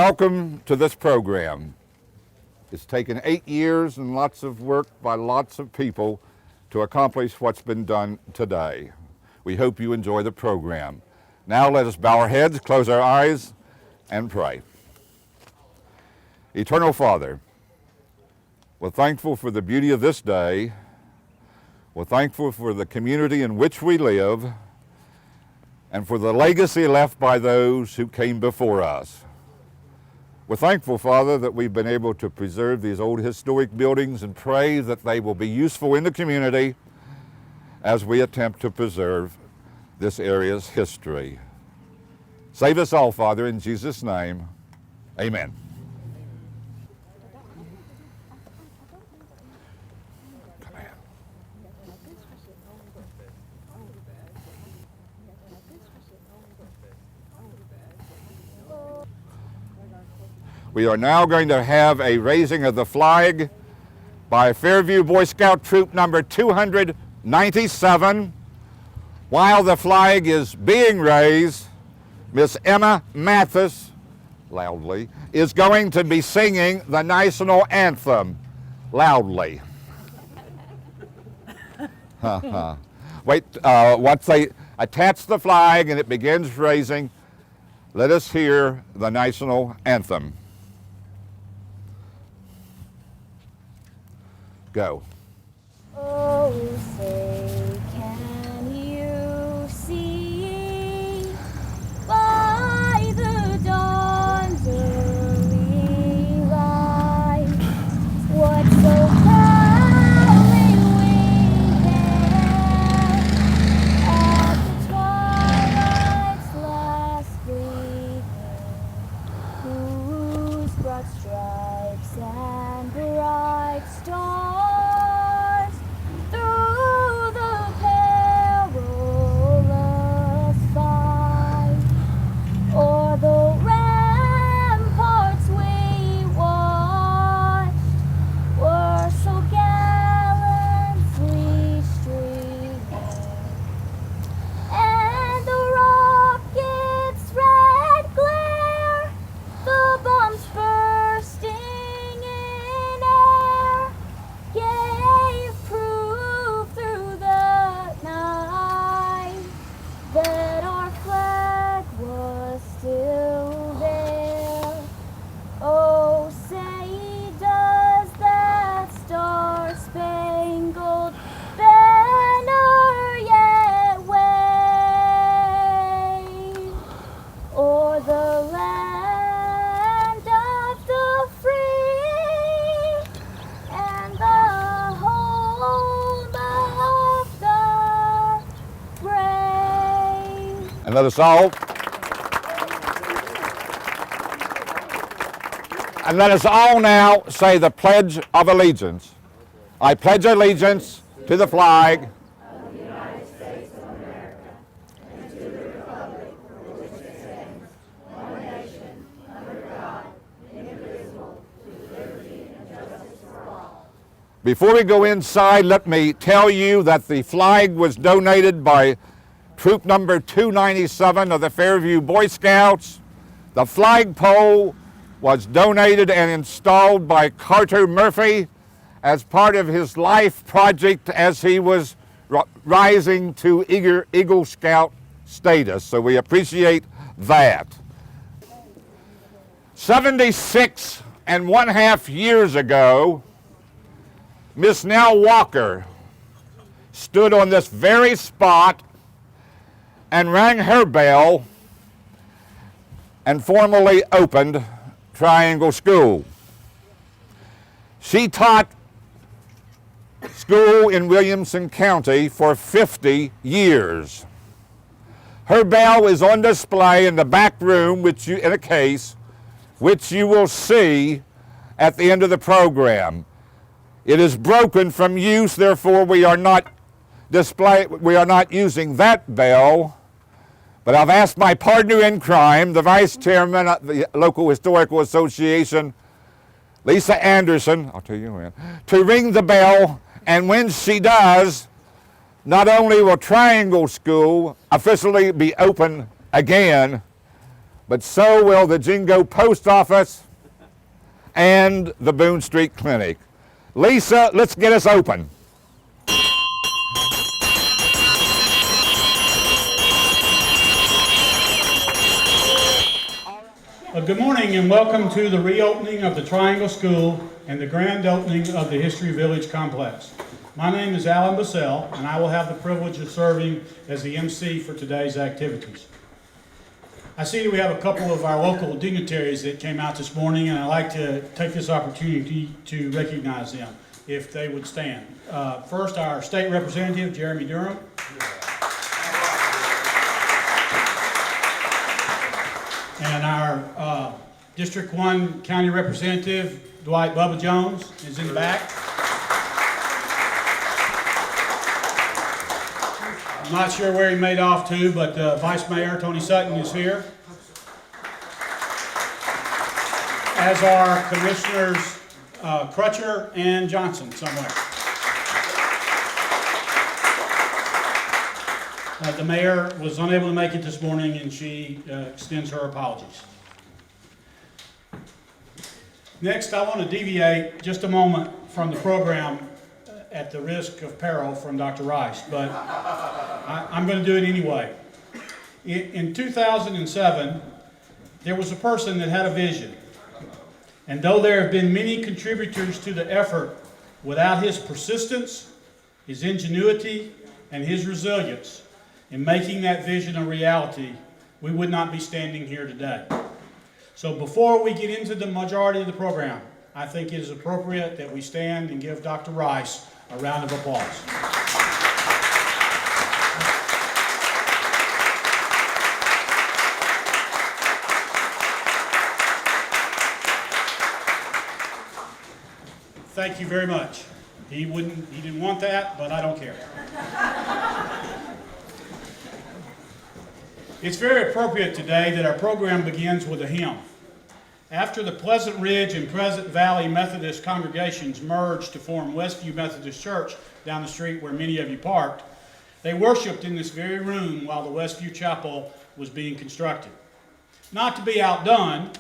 Welcome to this program. It's taken 8 years and lots of work by lots of people to accomplish what's been done today. We hope you enjoy the program. Now let us bow our heads, close our eyes, and pray. Eternal Father, we're thankful for the beauty of this day. We're thankful for the community in which we live and for the legacy left by those who came before us. We're thankful, Father, that we've been able to preserve these old historic buildings and pray that they will be useful in the community as we attempt to preserve this area's history. Save us all, Father, in Jesus' name. Amen. We are now going to have a raising of the flag by Fairview Boy Scout Troop number 297. While the flag is being raised, Miss Emma Mathis, loudly, is going to be singing the national anthem, loudly. Wait, once they attach the flag and it begins raising, let us hear the national anthem. Go. Oh, say, can you see by the dawn's early light what so proudly we hailed at the twilight's last gleaming, whose broad stripes and bright stars And let us all, now say the Pledge of Allegiance. I pledge allegiance to the flag of the United States of America and to the republic for which it stands, one nation, under God, indivisible, with liberty and justice for all. Before we go inside, let me tell you that the flag was donated by Troop number 297 of the Fairview Boy Scouts. The flagpole was donated and installed by Carter Murphy as part of his life project as he was rising to Eagle Scout status. So we appreciate that. 76 and 1/2 years ago, Miss Nell Walker stood on this very spot and rang her bell and formally opened Triangle School. She taught school in Williamson County for 50 years. Her bell is on display in the back room, in a case, which you will see at the end of the program. It is broken from use, therefore we are not using that bell. But I've asked my partner in crime, the vice chairman of the local historical association, Lisa Anderson, I'll tell you when, to ring the bell, and when she does, not only will Triangle School officially be open again, but so will the Jingo Post Office and the Boone Street Clinic. Lisa, let's get us open. Good morning and welcome to the reopening of the Triangle School and the grand opening of the History Village Complex. My name is Alan Bassell and I will have the privilege of serving as the MC for today's activities. I see that we have a couple of our local dignitaries that came out this morning, and I'd like to take this opportunity to recognize them, if they would stand. First, our state representative, Jeremy Durham. And our District 1 County Representative, Dwight Bubba Jones, is in the back. I'm not sure where he made off to, but Vice Mayor Tony Sutton is here. As are Commissioners Crutcher and Johnson somewhere. The mayor was unable to make it this morning and she extends her apologies. Next, I want to deviate just a moment from the program at the risk of peril from Dr. Rice, but I'm going to do it anyway. In 2007, there was a person that had a vision. And though there have been many contributors to the effort, without his persistence, his ingenuity, and his resilience in making that vision a reality, we would not be standing here today. So before we get into the majority of the program, I think it is appropriate that we stand and give Dr. Rice a round of applause. Thank you very much. He didn't want that, but I don't care. It's very appropriate today that our program begins with a hymn. After the Pleasant Ridge and Pleasant Valley Methodist congregations merged to form Westview Methodist Church down the street where many of you parked, they worshiped in this very room while the Westview Chapel was being constructed. Not to be outdone,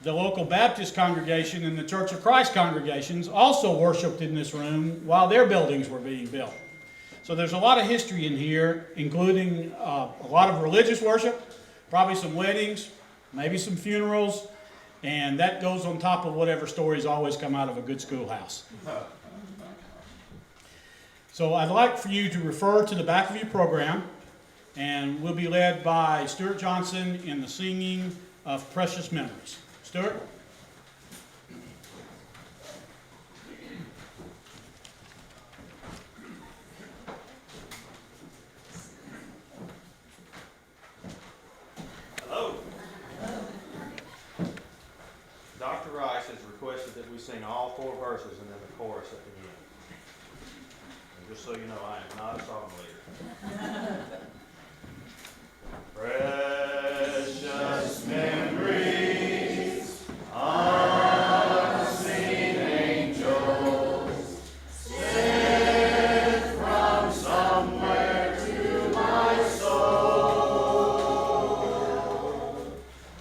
the local Baptist congregation and the Church of Christ congregations also worshiped in this room while their buildings were being built. So there's a lot of history in here, including a lot of religious worship, probably some weddings, maybe some funerals, and that goes on top of whatever stories always come out of a good schoolhouse. So I'd like for you to refer to the back of your program, and we'll be led by Stuart Johnson in the singing of Precious Memories. Stuart? Hello. Dr. Rice has requested that we sing all 4 verses and then the chorus at the end. And just so you know, I am not a song leader. Precious memories unseen angels sent from somewhere to my soul.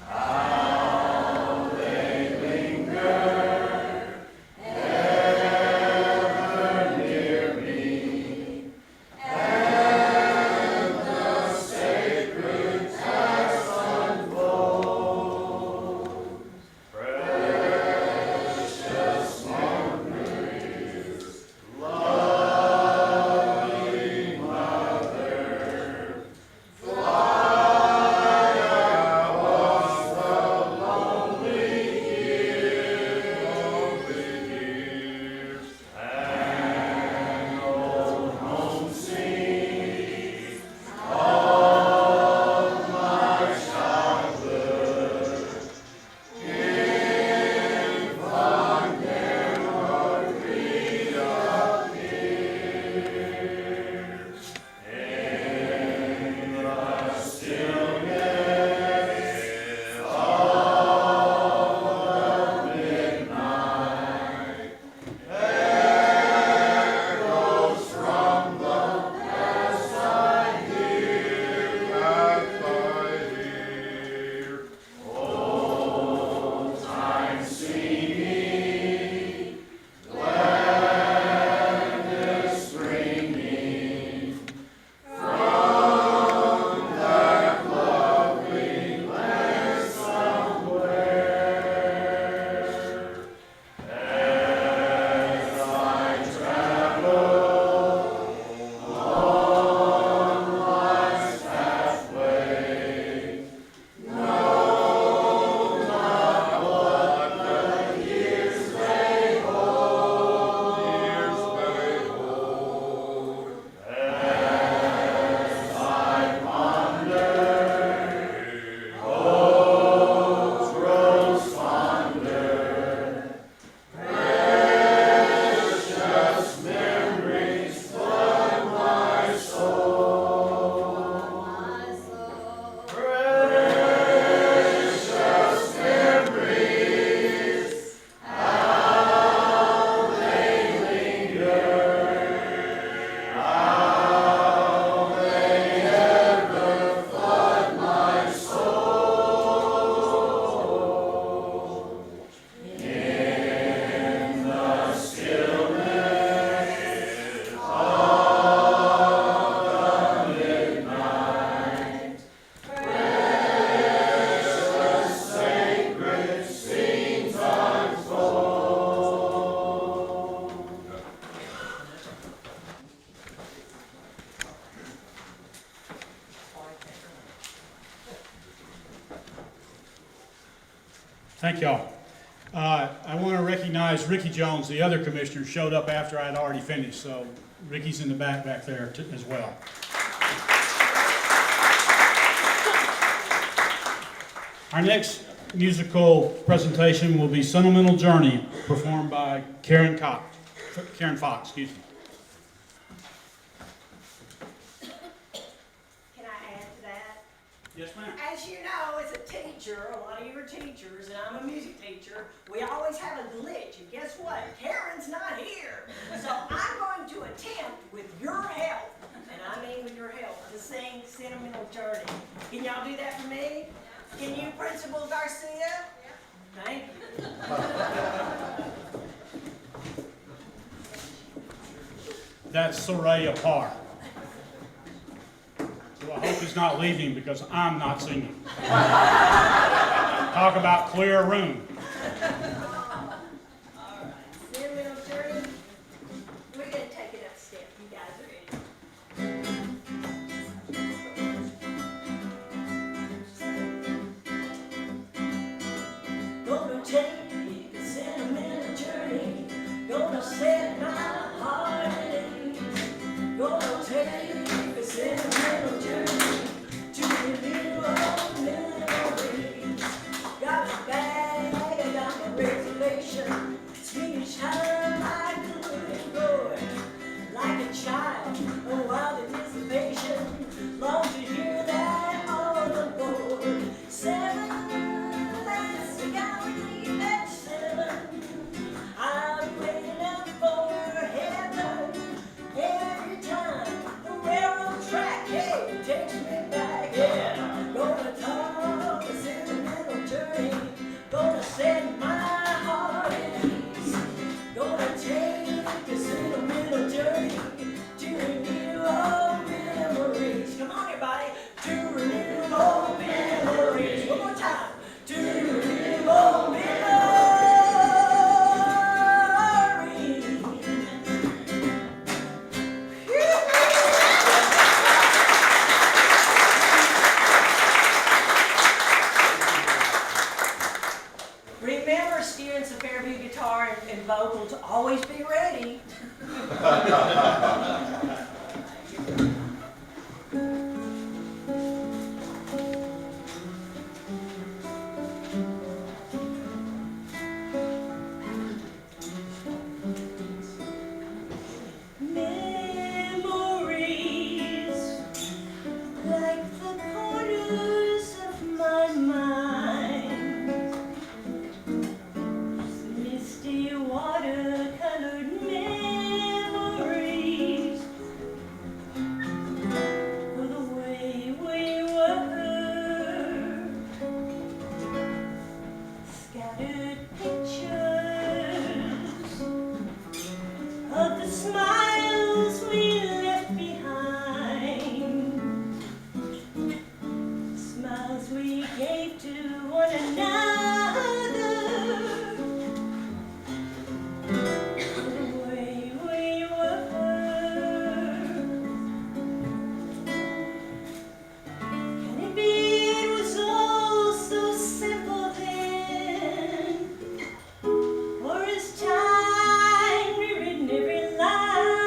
How they linger ever near me, and the sacred Thank y'all. I want to recognize Ricky Jones, the other commissioner, showed up after I had already finished, so Ricky's in the back there as well. Our next musical presentation will be Sentimental Journey, performed by Karen Fox, excuse me. Can I add to that? Yes, ma'am. As you know, as a teacher, a lot of you are teachers, and I'm a music teacher, we always have a glitch, and guess what? Karen's not here. So I'm going to attempt, with your help, and I mean with your help, to sing Sentimental Journey. Can y'all do that for me? Can you, Principal Garcia? Thank you. That's Soraya Parr. So I hope he's not leaving because I'm not singing. Talk about clear a room. All right, Sentimental Journey. We're going to take it up a step. You guys are ready. Gonna take a sentimental journey. Gonna set my heart at ease. Gonna take a sentimental journey to reveal old memories. Got a bag, I got my reservation. Swedish time I couldn't go. Like a child, a wild anticipation. Long to hear that all aboard. 7, that's the guarantee at 7. I'm waiting up for heaven. Every time the railroad track, hey, takes me back. Yeah, gonna talk a sentimental journey. Gonna set my heart at ease. Gonna take a sentimental journey to renew old memories. Come on, everybody, to renew old memories. One more time, to renew old memories. Remember, students of Fairview guitar and vocal, to always be ready. Memories like the corners of my mind. Misty watercolored memories of the way we were. Scattered pictures of the smiles we left behind. Smiles we gave to one another. The way we were. Can it be it was all so simple then? Or is time rewritten every line?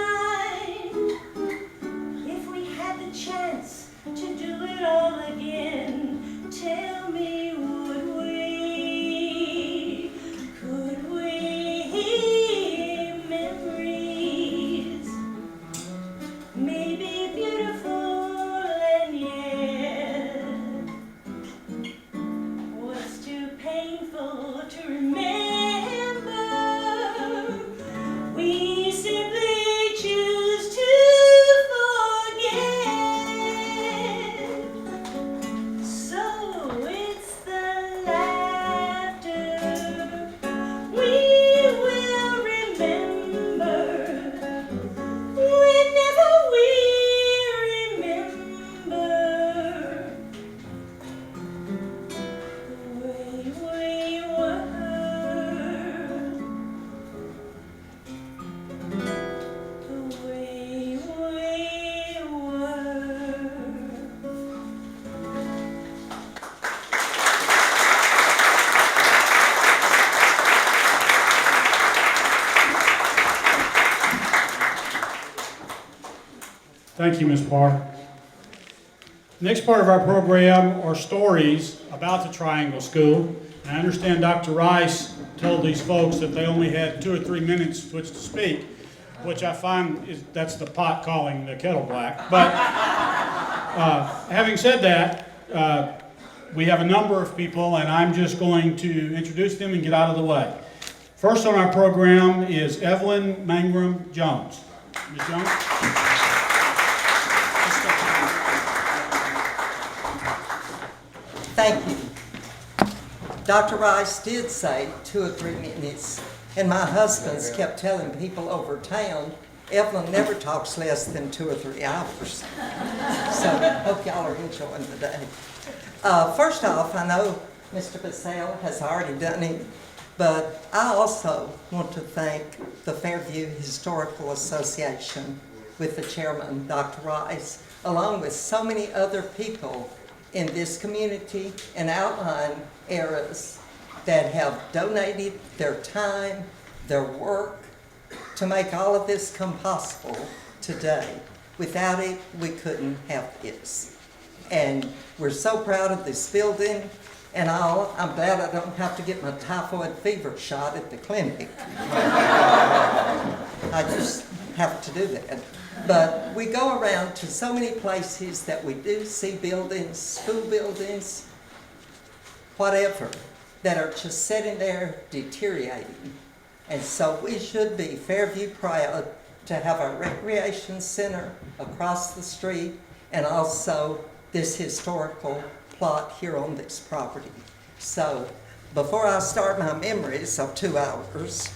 Thank you, Ms. Parr. Next part of our program are stories about the Triangle School. And I understand Dr. Rice told these folks that they only had 2 or 3 minutes with which to speak, which I find that's the pot calling the kettle black. But having said that, we have a number of people, and I'm just going to introduce them and get out of the way. First on our program is Evelyn Mangrum Jones. Ms. Jones? Thank you. Dr. Rice did say 2 or 3 minutes, and my husband's kept telling people over town, Evelyn never talks less than 2 or 3 hours. So hope y'all are enjoying the day. First off, I know Mr. Bissell has already done it, but I also want to thank the Fairview Historical Association with the chairman, Dr. Rice, along with so many other people in this community and outlying areas that have donated their time, their work to make all of this come possible today. Without it, we couldn't have this. And we're so proud of this building and all. I'm glad I don't have to get my typhoid fever shot at the clinic. I just have to do that. But we go around to so many places that we do see buildings, school buildings, whatever, that are just sitting there deteriorating. And so we should be Fairview proud to have our recreation center across the street and also this historical plot here on this property. So before I start my memories of 2 hours,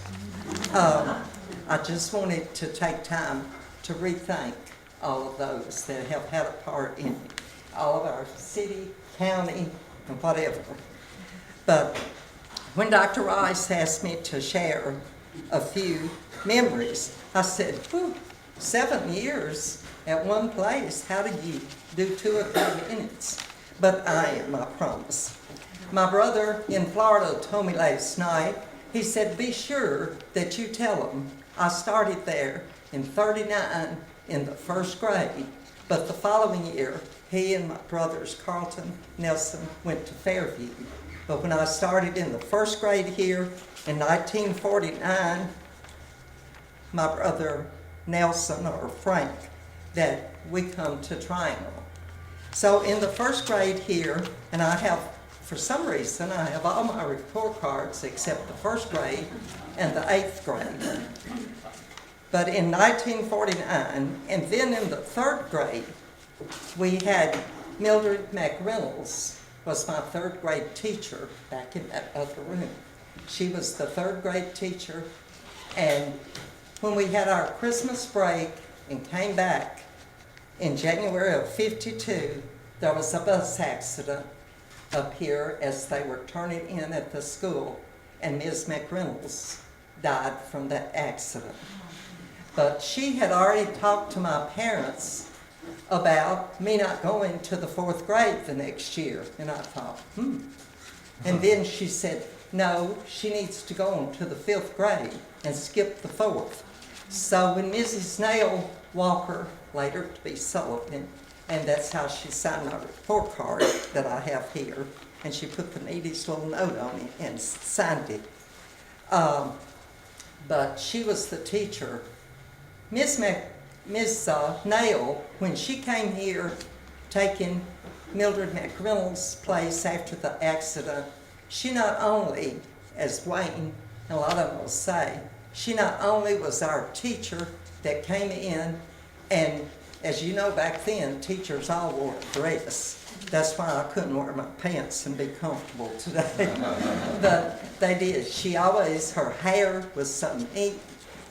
I just wanted to take time to re-thank all of those that have had a part in it, all of our city, county, and whatever. But when Dr. Rice asked me to share a few memories, I said, 7 years at one place, how do you do 2 or 3 minutes? But I am, I promise. My brother in Florida told me last night, he said, be sure that you tell them I started there in '39 in the 1st grade, but the following year, he and my brothers, Carlton, Nelson, went to Fairview. But when I started in the 1st grade here in 1949, my brother Nelson, or Frank, that we come to Triangle. So in the 1st grade here, and I have, for some reason, I have all my report cards except the 1st grade and the 8th grade. But in 1949, and then in the 3rd grade, we had Mildred McReynolds was my 3rd grade teacher back in that other room. She was the 3rd grade teacher, and when we had our Christmas break and came back in January of '52, there was a bus accident up here as they were turning in at the school, and Ms. McReynolds died from that accident. But she had already talked to my parents about me not going to the 4th grade the next year. And I thought, And then she said, no, she needs to go on to the 5th grade and skip the 4th. So when Mrs. Nail Walker, later to be Sullivan, and that's how she signed my report card that I have here, and she put the neatest little note on it and signed it. But she was the teacher. Miss Nail, when she came here taking Mildred McReynolds' place after the accident, she not only, as Wayne and a lot of them will say, she not only was our teacher that came in, and as you know back then, teachers all wore a dress. That's why I couldn't wear my pants and be comfortable today. But they did. She always, her hair was so neat,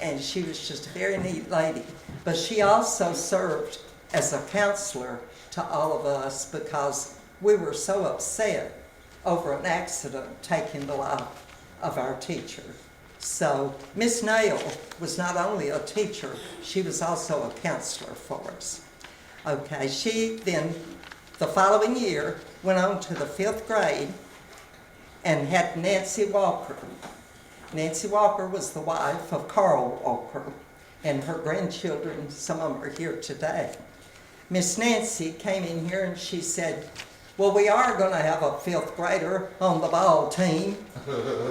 and she was just a very neat lady. But she also served as a counselor to all of us because we were so upset over an accident taking the life of our teacher. So Miss Nail was not only a teacher, she was also a counselor for us. Okay, she then, the following year, went on to the 5th grade and had Nancy Walker. Nancy Walker was the wife of Carl Walker, and her grandchildren, some of them are here today. Miss Nancy came in here and she said, well, we are going to have a fifth grader on the ball team.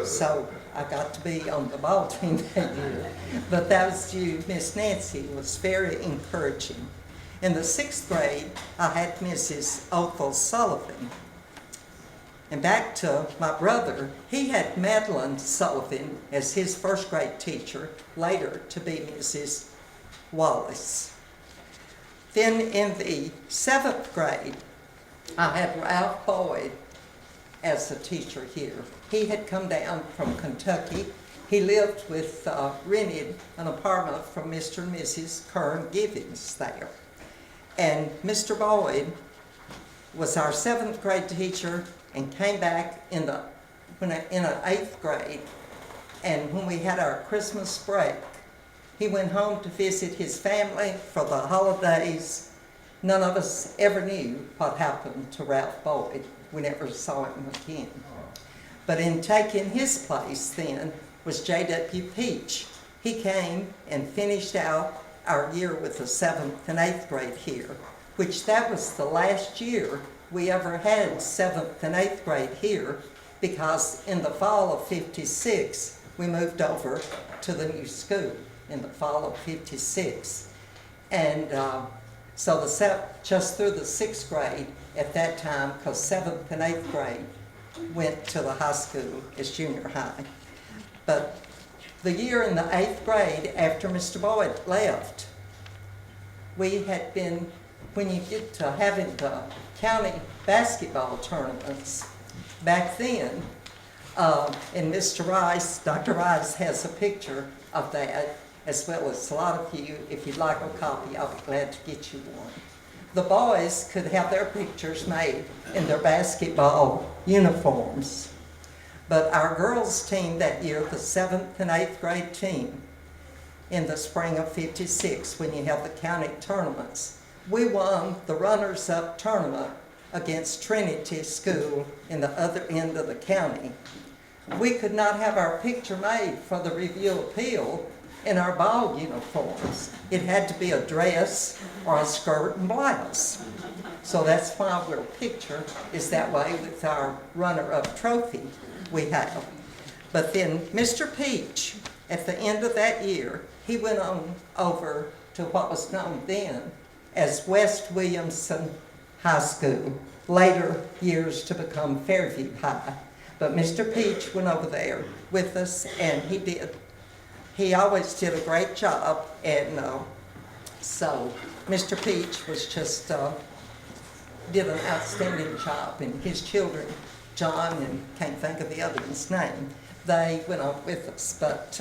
So I got to be on the ball team that year. But that was due, Miss Nancy was very encouraging. In the sixth grade, I had Mrs. Othel Sullivan. And back to my brother, he had Madeline Sullivan as his first grade teacher, later to be Mrs. Wallace. Then in the seventh grade, I had Ralph Boyd as a teacher here. He had come down from Kentucky. He lived with, rented an apartment from Mr. and Mrs. Kern Givens there. And Mr. Boyd was our seventh grade teacher and came back in an eighth grade. And when we had our Christmas break, he went home to visit his family for the holidays. None of us ever knew what happened to Ralph Boyd. We never saw him again. But in taking his place then was J.W. Peach. He came and finished out our year with the seventh and eighth grade here, which that was the last year we ever had seventh and eighth grade here, because in the fall of '56, we moved over to the new school in the fall of '56. And so just through the sixth grade at that time, because seventh and eighth grade went to the high school as junior high. But the year in the eighth grade after Mr. Boyd left, we had been, when you get to having the county basketball tournaments, back then, and Mr. Rice, Dr. Rice has a picture of that, as well as a lot of you. If you'd like a copy, I'll be glad to get you one. The boys could have their pictures made in their basketball uniforms. But our girls' team that year, the seventh and eighth grade team, in the spring of '56, when you have the county tournaments, we won the runners-up tournament against Trinity School in the other end of the county. We could not have our picture made for the Review Appeal in our ball uniforms. It had to be a dress or a skirt and blouse. So that's why our picture is that way with our runner-up trophy we have. But then Mr. Peach, at the end of that year, he went on over to what was known then as West Williamson High School, later years to become Fairview High. But Mr. Peach went over there with us, and he always did a great job. And so Mr. Peach was just, did an outstanding job. And his children, John, and can't think of the other one's name, they went on with us. But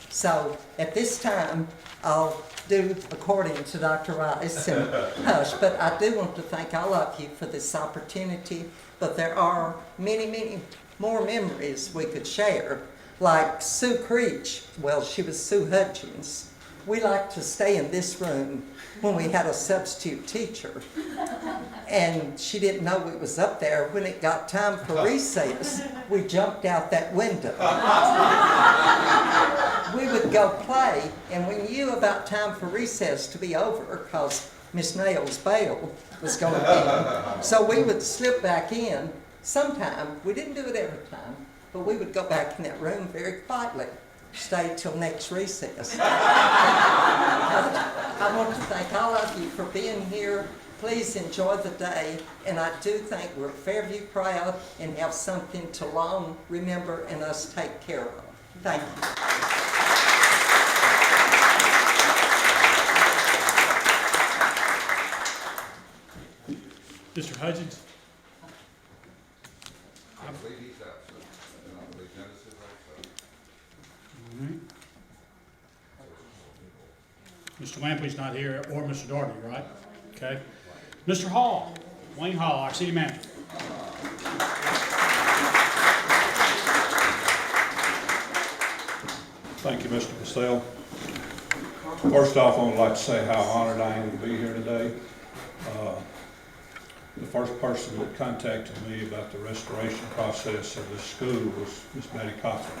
so at this time, I'll do according to Dr. Rice and hush, but I do want to thank all of you for this opportunity. But there are many, many more memories we could share, like Sue Creech. Well, she was Sue Hutchins. We liked to stay in this room when we had a substitute teacher, and she didn't know it was up there. When it got time for recess, we jumped out that window. We would go play, and we knew about time for recess to be over because Miss Nail's bail was going to be. So we would slip back in sometime. We didn't do it every time, but we would go back in that room very quietly, stay till next recess. I want to thank all of you for being here. Please enjoy the day, and I do think we're Fairview proud and have something to long remember and us take care of. Thank you. Mr. Hutchins? I believe he's absent, and I believe Dennis is also. Mr. Lampley's not here, or Mr. Doherty, right? Okay. Mr. Hall, Wayne Hall, our city manager. Thank you, Mr. Purcell. First off, I would like to say how honored I am to be here today. The first person that contacted me about the restoration process of this school was Miss Betty Cochran.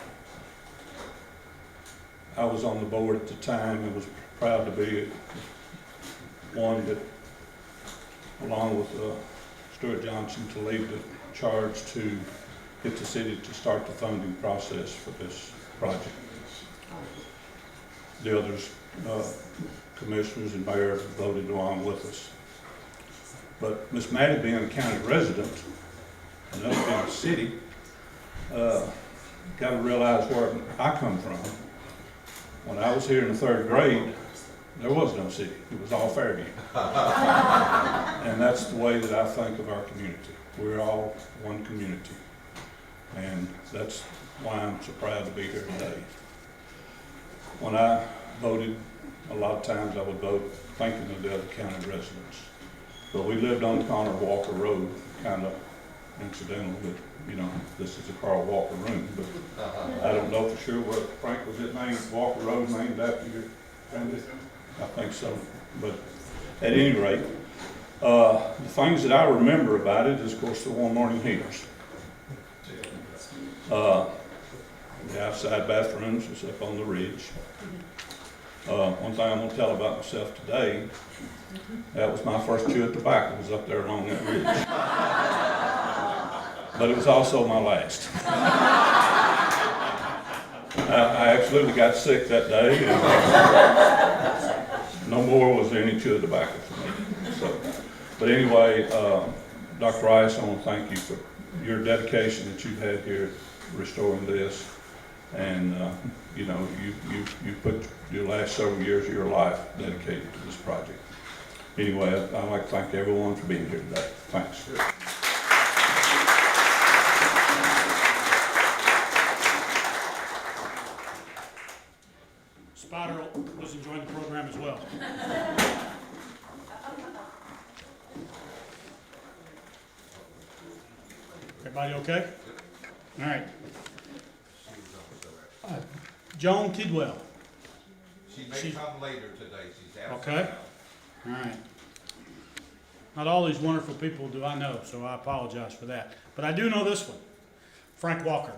I was on the board at the time and was proud to be one that along with Stuart Johnson, to lead the charge to get the city to start the funding process for this project. The others, commissioners and mayor, voted along with us. But Miss Maddie being a county resident, and us being a city, got to realize where I come from. When I was here in the 3rd grade, there was no city. It was all Fairview. And that's the way that I think of our community. We're all one community. And that's why I'm so proud to be here today. When I voted, a lot of times I would vote thinking of the other county residents. But we lived on the corner of Walker Road, kind of incidental with, you know, this is a Carl Walker room, but I don't know for sure what, Frank, was it named, Walker Road named after your family? I think so. But at any rate, the things that I remember about it is, of course, the warm morning heaters. The outside bathrooms was up on the ridge. One thing I'm going to tell about myself today, that was my first chew of tobacco, was up there along that ridge. But it was also my last. I absolutely got sick that day, and no more was there any chew of tobacco for me. So, but anyway, Dr. Rice, I want to thank you for your dedication that you've had here restoring this. And you know, you put your last several years of your life dedicated to this project. Anyway, I'd like to thank everyone for being here today. Thanks. Spider was enjoying the program as well. Everybody okay? All right. Joan Tidwell. She may come later today. She's out. Okay. All right. Not all these wonderful people do I know, so I apologize for that. But I do know this one, Frank Walker.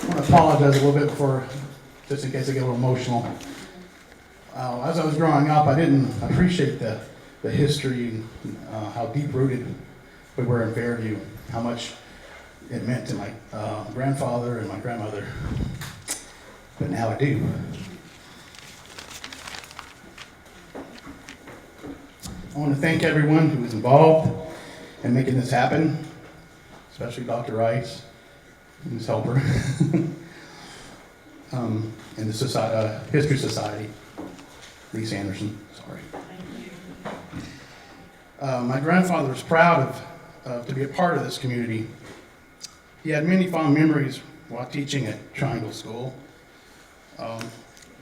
I want to apologize a little bit before, just in case I get a little emotional. As I was growing up, I didn't appreciate the history and how deep-rooted we were in Fairview, how much it meant to my grandfather and my grandmother, but now I do. I want to thank everyone who was involved in making this happen, especially Dr. Rice and his helper, and the History Society, Lisa Anderson, sorry. My grandfather was proud to be a part of this community. He had many fond memories while teaching at Triangle School.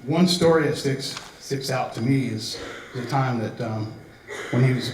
One story that sticks out to me is the time that when he was